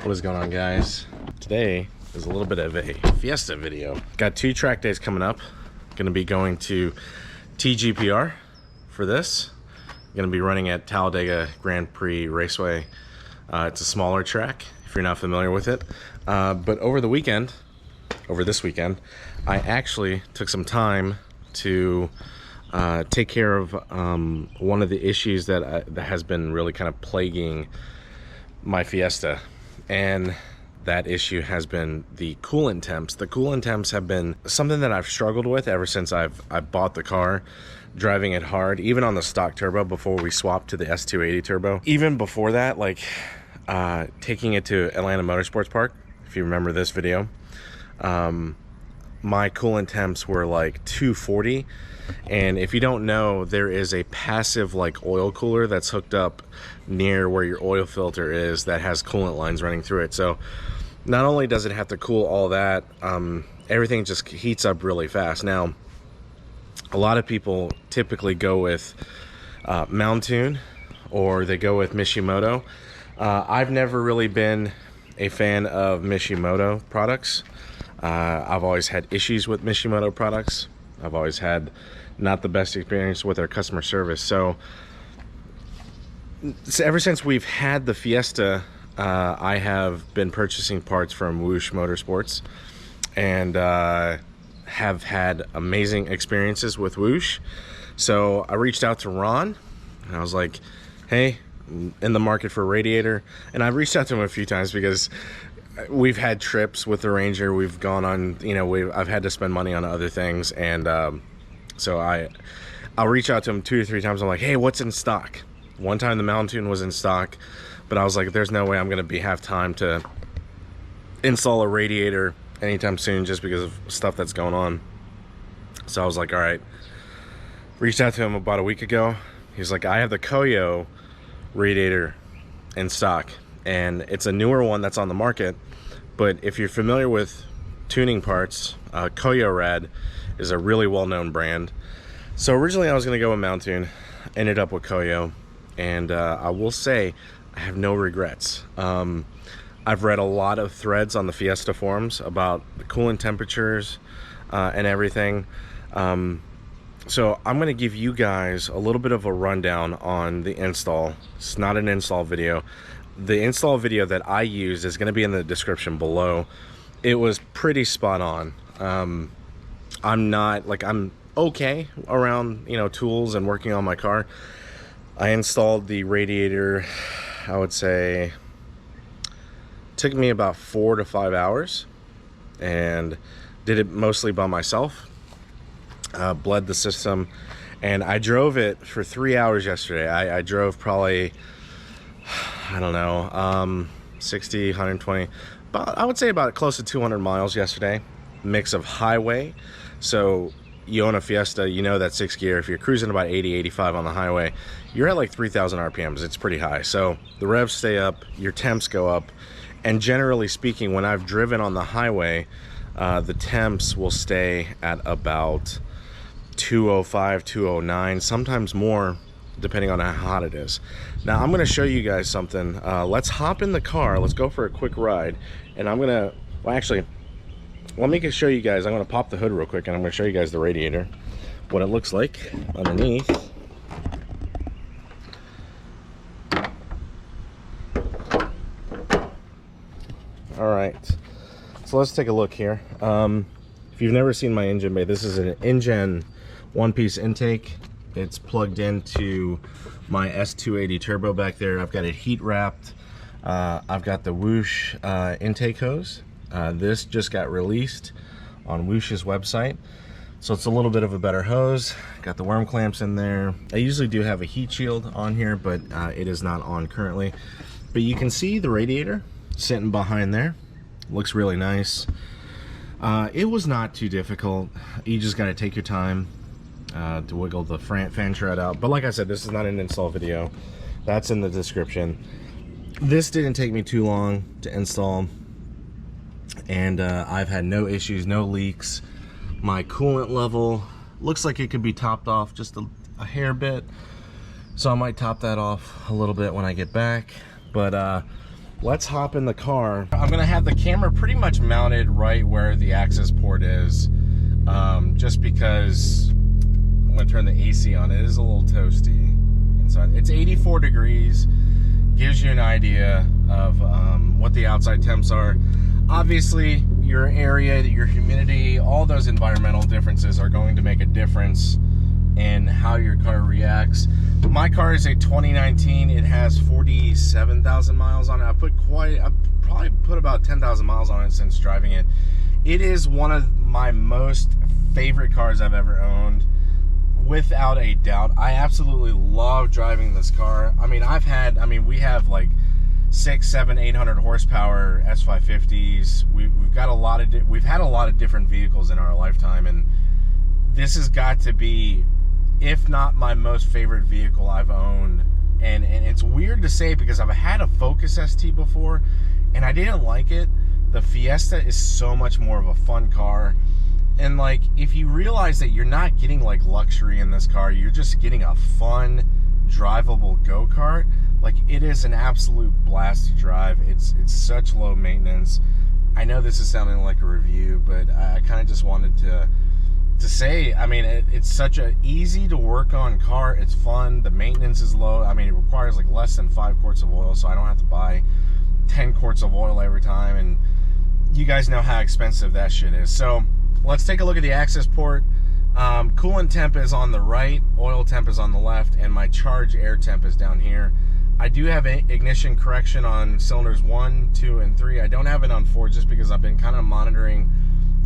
What is going on, guys? Today is a little bit of a Fiesta video. Got 2 track days coming up. Gonna be going to TGPR for this. Gonna be running at Talladega Grand Prix Raceway. It's a smaller track if you're not familiar with it. But over this weekend, I actually took some time to take care of one of the issues that has been really kind of plaguing my Fiesta, and that issue has been the coolant temps. The coolant temps have been something that I've struggled with ever since I bought the car, driving it hard, even on the stock turbo before we swapped to the S280 turbo. Even before that, like taking it to Atlanta Motorsports Park, if you remember this video, my coolant temps were like 240. And if you don't know, there is a passive like oil cooler that's hooked up near where your oil filter is that has coolant lines running through it. So not only does it have to cool all that, everything just heats up really fast. Now, a lot of people typically go with Mountune, or they go with Mishimoto. I've never really been a fan of Mishimoto products. I've always had issues with Mishimoto products. I've always had not the best experience with their customer service. So ever since we've had the Fiesta, I have been purchasing parts from Whoosh Motorsports, and have had amazing experiences with Whoosh. So I reached out to Ron, and I was like, hey, I'm in the market for a radiator. And I've reached out to him a few times because we've had trips with the Ranger. We've gone on, you know, I've had to spend money on other things, and so I'll reach out to him 2 to 3 times. I'm like, hey, what's in stock? One time the Mountune was in stock, but I was like, there's no way I'm gonna have time to install a radiator anytime soon just because of stuff that's going on. So I was like, all right. Reached out to him about a week ago. He's like, I have the Koyo radiator in stock, and it's a newer one that's on the market. But if you're familiar with tuning parts, Koyorad is a really well-known brand. So originally I was going to go with Mountune, ended up with Koyo, and I will say I have no regrets. I've read a lot of threads on the Fiesta forums about the coolant temperatures and everything. So I'm going to give you guys a little bit of a rundown on the install. It's not an install video. The install video that I used is going to be in the description below. It was pretty spot on. I'm okay around, you know, tools and working on my car. I installed the radiator, I would say, took me about 4 to 5 hours, and did it mostly by myself. Bled the system, and I drove it for 3 hours yesterday. I drove probably, I don't know, 60, 120, but I would say about close to 200 miles yesterday. Mix of highway. So you own a Fiesta, you know that 6th gear, if you're cruising about 80, 85 on the highway, you're at like 3,000 RPMs. It's pretty high. So the revs stay up, your temps go up, and generally speaking, when I've driven on the highway, the temps will stay at about 205, 209, sometimes more, depending on how hot it is. Now I'm going to show you guys something. Let's hop in the car, let's go for a quick ride, and I'm gonna, well, actually, let me show you guys. I'm going to pop the hood real quick, and I'm going to show you guys the radiator, what it looks like underneath. All right, so let's take a look here. If you've never seen my engine bay, this is an InGen one-piece intake. It's plugged into my S280 turbo back there. I've got it heat wrapped. I've got the Whoosh intake hose. This just got released on Whoosh's website, so it's a little bit of a better hose. Got the worm clamps in there. I usually do have a heat shield on here, but it is not on currently. But you can see the radiator sitting behind there. Looks really nice. It was not too difficult. You just got to take your time to wiggle the fan shroud out. But like I said, this is not an install video. That's in the description. This didn't take me too long to install, and I've had no issues, no leaks. My coolant level looks like it could be topped off just a hair bit, so I might top that off a little bit when I get back. But let's hop in the car. I'm gonna have the camera pretty much mounted right where the access port is, just because I'm gonna turn the AC on. It is a little toasty inside. It's 84 degrees. Gives you an idea of what the outside temps are. Obviously, your area, your humidity, all those environmental differences are going to make a difference in how your car reacts. My car is a 2019. It has 47,000 miles on it. I've probably put about 10,000 miles on it since driving it. It is one of my most favorite cars I've ever owned, without a doubt. I absolutely love driving this car. I mean, we have like 600, 700, 800 horsepower S550s. We've had a lot of different vehicles in our lifetime, and this has got to be, if not my most favorite vehicle I've owned. And it's weird to say because I've had a Focus ST before and I didn't like it. The Fiesta is so much more of a fun car. And like, if you realize that you're not getting like luxury in this car, you're just getting a fun, drivable go-kart, like, it is an absolute blast to drive. It's such low maintenance. I know this is sounding like a review, but I kind of just wanted to say, I mean, it's such a easy to work on car. It's fun. The maintenance is low. I mean, it requires like less than 5 quarts of oil, so I don't have to buy 10 quarts of oil every time. And you guys know how expensive that shit is. So let's take a look at the access port. Coolant temp is on the right, oil temp is on the left, and my charge air temp is down here. I do have ignition correction on cylinders 1, 2, and 3. I don't have it on 4 just because I've been kind of monitoring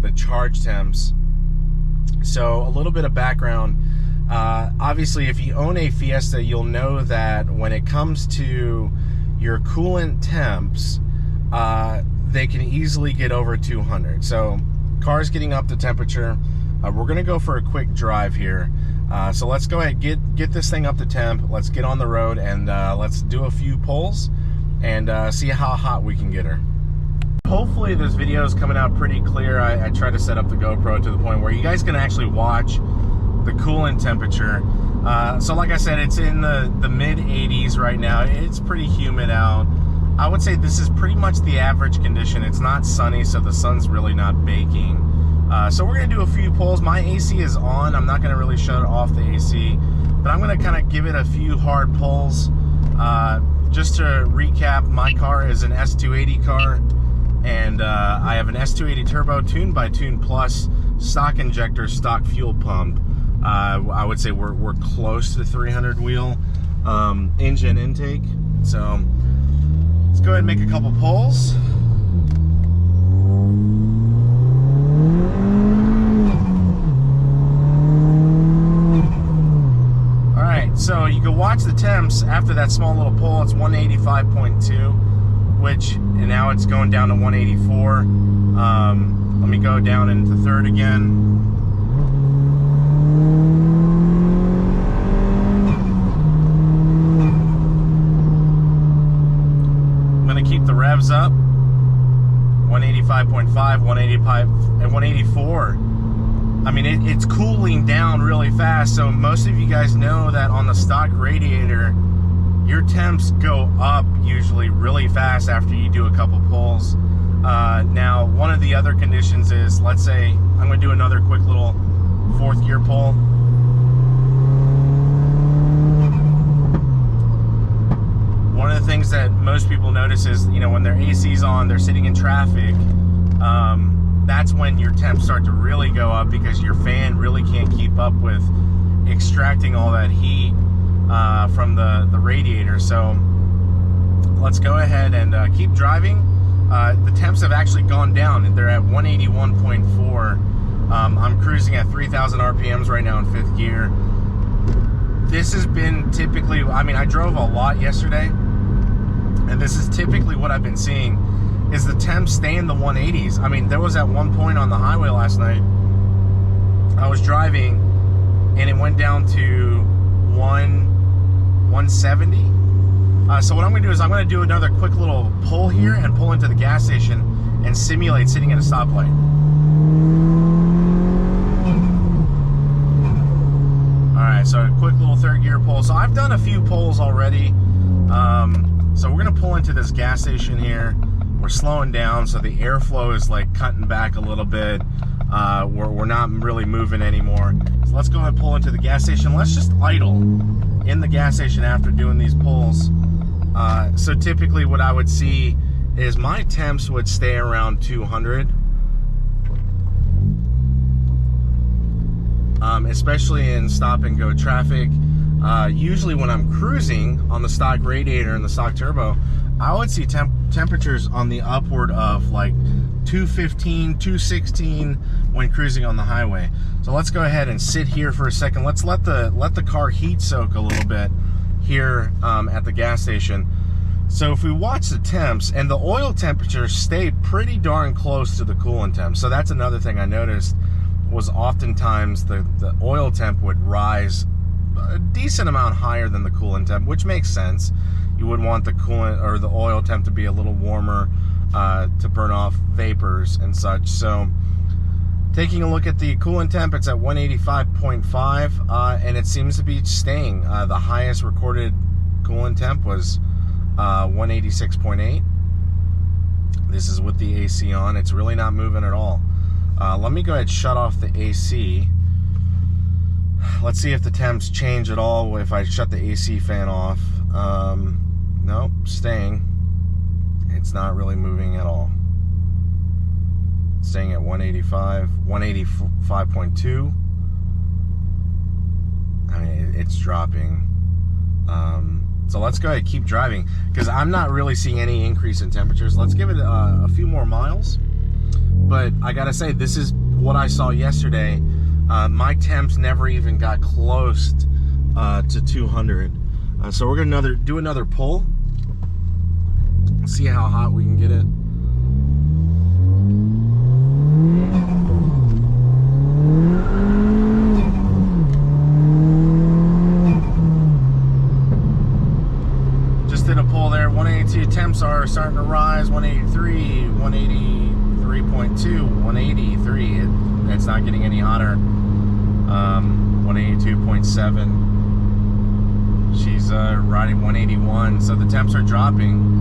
the charge temps. So a little bit of background. Obviously, if you own a Fiesta, you'll know that when it comes to your coolant temps, they can easily get over 200. So car's getting up to temperature. We're gonna go for a quick drive here. So let's go ahead, get this thing up to temp. Let's get on the road and let's do a few pulls and see how hot we can get her. Hopefully this video is coming out pretty clear. I try to set up the GoPro to the point where you guys can actually watch the coolant temperature. So like I said, it's in the mid 80s right now. It's pretty humid out. I would say this is pretty much the average condition. It's not sunny, so the sun's really not baking. So we're gonna do a few pulls. My AC is on. I'm not gonna really shut off the AC, but I'm gonna kind of give it a few hard pulls. Just to recap, my car is an S280 car, and I have an S280 turbo tuned by Tune Plus, stock injector, stock fuel pump. I would say we're close to 300 wheel engine intake. So let's go ahead and make a couple pulls. So you can watch the temps after that small little pull. It's 185.2, which, and now it's going down to 184. Let me go down into third again. I'm gonna keep the revs up. 185.5, 185, and 184. I mean, it's cooling down really fast, so most of you guys know that on the stock radiator, your temps go up usually really fast after you do a couple pulls. Now, one of the other conditions is, let's say, I'm going to do another quick little 4th gear pull. One of the things that most people notice is, you know, when their AC's on, they're sitting in traffic, that's when your temps start to really go up because your fan really can't keep up with extracting all that heat from the radiator. So let's go ahead and keep driving. The temps have actually gone down and they're at 181.4. I'm cruising at 3,000 RPMs right now in 5th gear. This has been typically, I mean, I drove a lot yesterday, and this is typically what I've been seeing, is the temps stay in the 180s. I mean, there was at one point on the highway last night, I was driving and it went down to 170. So what I'm gonna do is I'm gonna do another quick little pull here and pull into the gas station and simulate sitting at a stoplight. All right, so a quick little 3rd gear pull. So I've done a few pulls already. So we're gonna pull into this gas station here. We're slowing down, so the airflow is like cutting back a little bit. We're not really moving anymore. So let's go ahead and pull into the gas station. Let's just idle in the gas station after doing these pulls. So typically what I would see is my temps would stay around 200. Especially in stop and go traffic. Usually when I'm cruising on the stock radiator and the stock turbo, I would see temperatures on the upward of like 215, 216 when cruising on the highway. So let's go ahead and sit here for a second. Let's let the car heat soak a little bit here at the gas station. So if we watch the temps, and the oil temperature stayed pretty darn close to the coolant temp. So that's another thing I noticed, was oftentimes the oil temp would rise a decent amount higher than the coolant temp, which makes sense. You would want the coolant or the oil temp to be a little warmer to burn off vapors and such. So taking a look at the coolant temp, it's at 185.5, and it seems to be staying. The highest recorded coolant temp was 186.8. This is with the AC on. It's really not moving at all. Let me go ahead and shut off the AC. Let's see if the temps change at all if I shut the AC fan off. Nope, staying. It's not really moving at all. Staying at 185, 185.2. I mean, it's dropping. So let's go ahead and keep driving, because I'm not really seeing any increase in temperatures. Let's give it a few more miles. But I gotta say, this is what I saw yesterday. My temps never even got close to 200. So we're gonna do another pull. See how hot we can get it. Just did a pull there. 182 temps are starting to rise. 183, 183.2, 183. It's not getting any hotter. 182.7. She's riding 181. So the temps are dropping.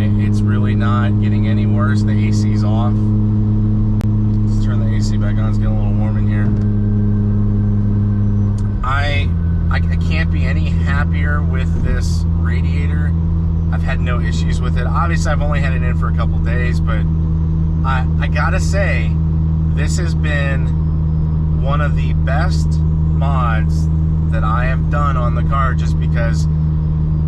It's really not getting any worse. The AC's off. Let's turn the AC back on. It's getting a little warm in here. I can't be any happier with this radiator. I've had no issues with it. Obviously, I've only had it in for a couple days, but I gotta say, this has been one of the best mods that I have done on the car, just because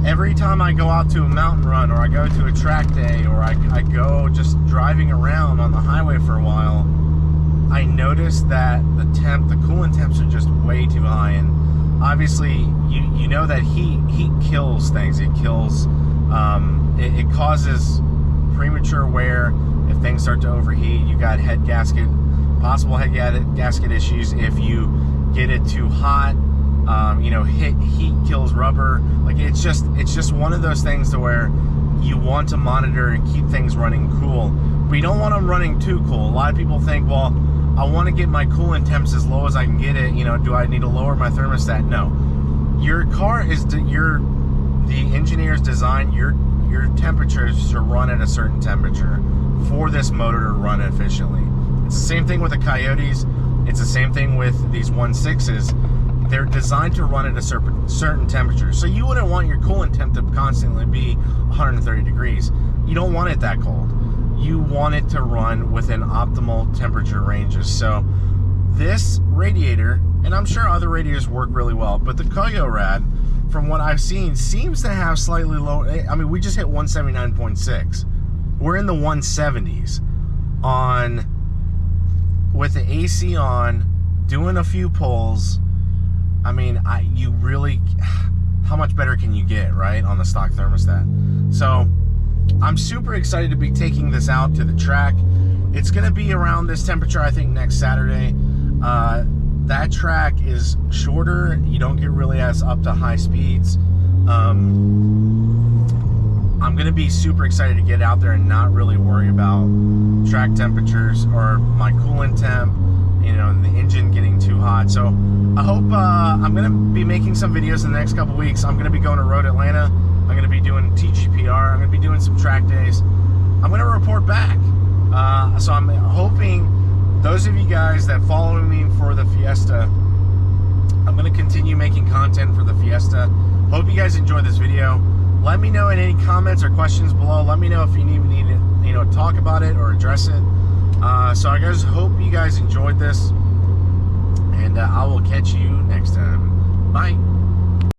every time I go out to a mountain run, or I go to a track day, or I go just driving around on the highway for a while, I notice that the coolant temps are just way too high. And obviously you know that heat kills things. It kills it causes premature wear. If things start to overheat, you got possible head gasket issues if you get it too hot. You know, heat kills rubber. Like, it's just one of those things to where you want to monitor and keep things running cool, but you don't want them running too cool. A lot of people think, well, I want to get my coolant temps as low as I can get it. You know, do I need to lower my thermostat? No. Your car is the engineers designed your temperatures to run at a certain temperature for this motor to run efficiently. It's the same thing with the Coyotes. It's the same thing with these 1.6s. They're designed to run at a certain temperature. So you wouldn't want your coolant temp to constantly be 130 degrees. You don't want it that cold. You want it to run within optimal temperature ranges. So this radiator, and I'm sure other radiators work really well, but the Koyorad, from what I've seen, seems to have slightly lower. I mean, we just hit 179.6. We're in the 170s with the AC on, doing a few pulls. I mean, you really, how much better can you get, right, on the stock thermostat? So I'm super excited to be taking this out to the track. It's going to be around this temperature, I think, next Saturday. That track is shorter. You don't get really as up to high speeds. I'm going to be super excited to get out there and not really worry about track temperatures or my coolant temp, you know, and the engine getting too hot. So I hope I'm going to be making some videos in the next couple weeks. I'm going to be going to Road Atlanta I'm going to be doing TGPR. I'm going to be doing some track days. I'm going to report back. So I'm hoping those of you guys that follow me for the Fiesta, I'm going to continue making content for the Fiesta. Hope you guys enjoyed this video. Let me know in any comments or questions below. Let me know if you need to talk about it or address it. So I guys hope you guys enjoyed this, and I will catch you next time. Bye.